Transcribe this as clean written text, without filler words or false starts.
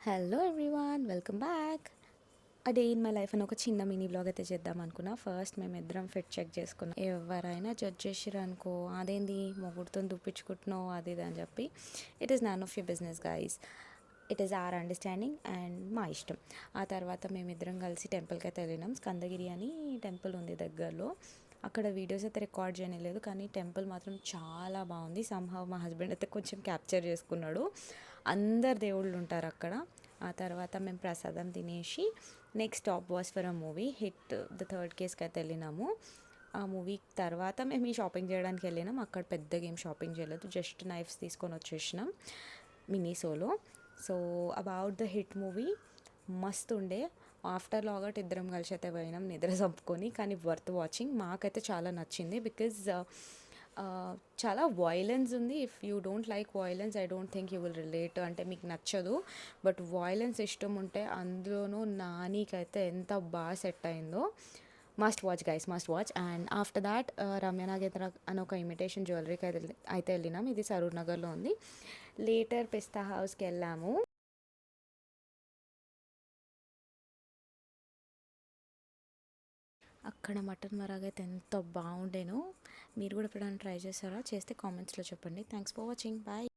Hello everyone, welcome back. A day in my life అని ఒక చిన్న మినీ బ్లాగ్ అయితే చేద్దాం అనుకున్నా. ఫస్ట్ మేమిద్దరం ఫిట్ చెక్ చేసుకున్నాం. ఎవరైనా జడ్జ్ చేసిర్రు అనుకో, అదేంది మొగుడుతో దుప్పించుకుంటున్నావు అది ఇది అని చెప్పి, it is none of your business guys. It is our understanding and మా ఇష్టం. ఆ తర్వాత మేమిద్దరం కలిసి టెంపుల్కి అయితే వెళ్ళినాం. స్కందగిరి అని టెంపుల్ ఉంది దగ్గరలో. అక్కడ వీడియోస్ అయితే రికార్డ్ చేయలేదు, కానీ టెంపుల్ మాత్రం చాలా బాగుంది. సంహవ్ మా హస్బెండ్ అయితే కొంచెం క్యాప్చర్ చేసుకున్నాడు. అందరు దేవుళ్ళు ఉంటారు అక్కడ. ఆ తర్వాత మేము ప్రసాదం తినేసి next stop was for a movie hit the third కేస్కి అయితే వెళ్ళినాము. ఆ మూవీ తర్వాత మేము ఈ షాపింగ్ చేయడానికి వెళ్ళినాం. అక్కడ పెద్దగా ఏం షాపింగ్ చేయలేదు, జస్ట్ నైఫ్స్ తీసుకొని వచ్చేసినాం మినీసోలో. So about the hit movie మస్తు ఉండే. ఆఫ్టర్ లాగట్ ఇద్దరం కలిసి అయితే పోయినాం నిద్ర చంపుకొని, కానీ వర్త్ వాచింగ్. మాకైతే చాలా నచ్చింది బికాజ్ చాలా వాయిలెన్స్ ఉంది. If you don't like violence, I don't think you will relate, అంటే మీకు నచ్చదు. బట్ వాయిలెన్స్ ఇష్టం ఉంటే, అందులోనూ నానికైతే ఎంత బాగా సెట్ అయిందో. Must watch guys, must watch. And after that Ramya Nagendra అని ఒక ఇమిటేషన్ జ్యువెలరీకి అయితే వెళ్ళినాం. ఇది సరూర్ నగర్లో ఉంది. లేటర్ పిస్తా హౌస్కి వెళ్ళాము. అక్కడ మటన్ మరాగ్ అయితే ఎంత బాగుండేనో. మీరు కూడా ఎప్పుడైనా ట్రై చేస్తారా? చేస్తే కామెంట్స్లో చెప్పండి. Thanks for watching. బాయ్.